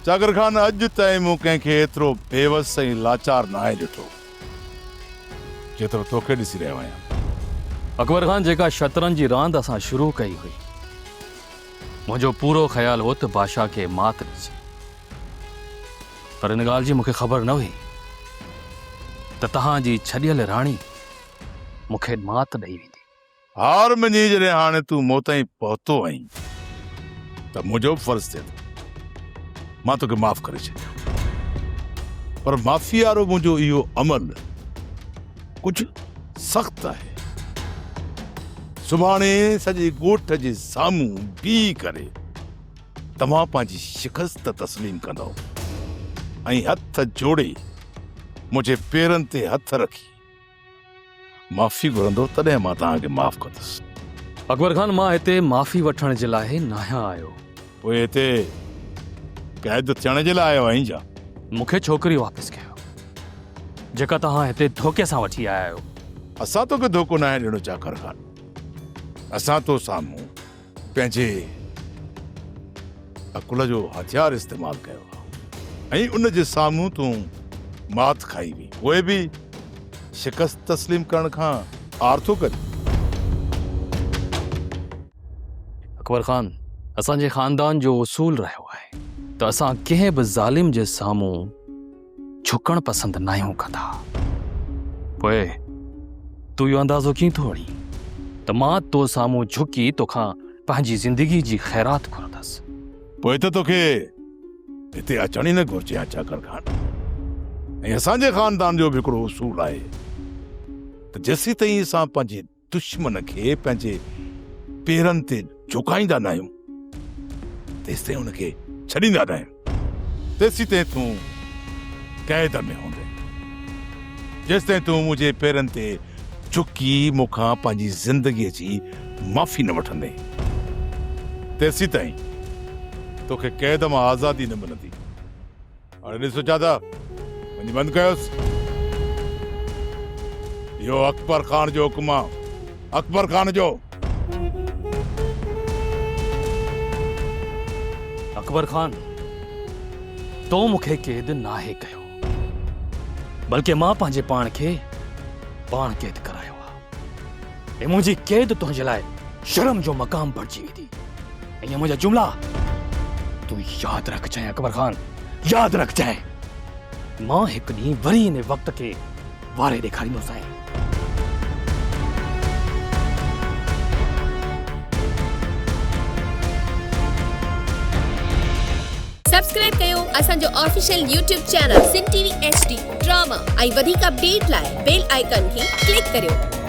जागर खान अॼु ताईं मूं कंहिंखे एतिरो बेवस ऐं लाचार न आहे ॾिठो जेतिरो तोखे ॾिसी रहियो आहियां। अकबर खान जेका शतरंज जी रांदि असां शुरू कई हुई, मुंहिंजो पूरो ख़्यालु हो त बादशाह खे मात ॾिजे, पर इन ॻाल्हि जी मूंखे ख़बर न हुई त तव्हांजी छॾियल राणी मूंखे मात ॾेई वेंदी। हार मञी जॾहिं हाणे तूं मूं ताईं पहुतो आहीं त मुंहिंजो फर्ज़ थिए थो मां तोखे माफ़ करे छॾियो, पर माफ़ी वारो मुंहिंजो इहो अमल कुझु सख़्तु आहे। सुभाणे सॼे ॻोठ जे साम्हूं बीही करे तव्हां पंहिंजी शिकस्त तस्लीम कंदव ऐं हथ जोड़े मुंहिंजे पेरनि ते हथ रखी माफ़ी घुरंदो, तॾहिं मां तव्हांखे माफ़ कंदुसि। अकबर खान, मां हिते माफ़ी वठण जे लाइ न आयो। पोइ हिते क़ैद थियण जे लाइ आयो आहीं छा? मूंखे छोकिरी वापसि कयो जेका तव्हां हिते धोखे सां वठी आया आहियो। असां तोखे धोखो न आहे ॾिनो जाकर खान, असां तो साम्हूं पंहिंजे अकुल जो हथियार इस्तेमालु कयो ऐं उन जे साम्हूं तूं मात खाई हुई, उहे बि शिकस्त तस्लीम करण खां आर थो करे। अकबर खान, असांजे ख़ानदान जो उसूल रहियो आहे त असां कंहिं बि ज़ालिम जे साम्हूं झुकण पसंदि न आहियूं कंदा। पोइ तूं इहो अंदाज़ो कीअं थो हणी त मां तो साम्हूं झुकी तोखां पंहिंजी ज़िंदगी जी ख़ैरात घुरंदसि? पोइ त तोखे हिते अचण ई न घुरिजे हा जाकर खान। ऐं असांजे ख़ानदान जो बि हिकिड़ो उसूल आहे त जेसीं ताईं असां पंहिंजे दुश्मन खे पंहिंजे पेरनि ते झुकाईंदा न आहियूं तेसीं ताईं हुनखे छॾींदा न आहियूं। तेसीं ताईं तूं क़ैद में हूंदे, जेसि ताईं तूं मुंहिंजे पेरनि ते झुकी मूंखां पंहिंजी ज़िंदगीअ जी माफ़ी न वठंदे, तेसीं ताईं तोखे क़ैद मां आज़ादी न मिलंदी। हाणे ॾिसो चाचा, वञी बंदि कयोसि। इहो अकबर खान जो हुकुम आहे, अकबर खान जो। अकबर खान, तो मूंखे क़ैद नाहे कयो, बल्कि मां पंहिंजे पाण खे पाण क़ैद करायो आहे। ऐं मुंहिंजी क़ैद तुंहिंजे लाइ शर्म जो मक़ाम बणिजी वेंदी। ऐं इहे मुंहिंजा जुमिला तूं यादि रखजांइ अकबर खान, यादि रखजांइ। मां हिकु ॾींहुं वरी इन वक़्त खे वारे ॾेखारींदुसि। सब्सक्राइब कयो असांजो official YouTube channel Sindh TV HD drama ऐं वधीक अपडेट लाइ बेल आइकन खे क्लिक करियो।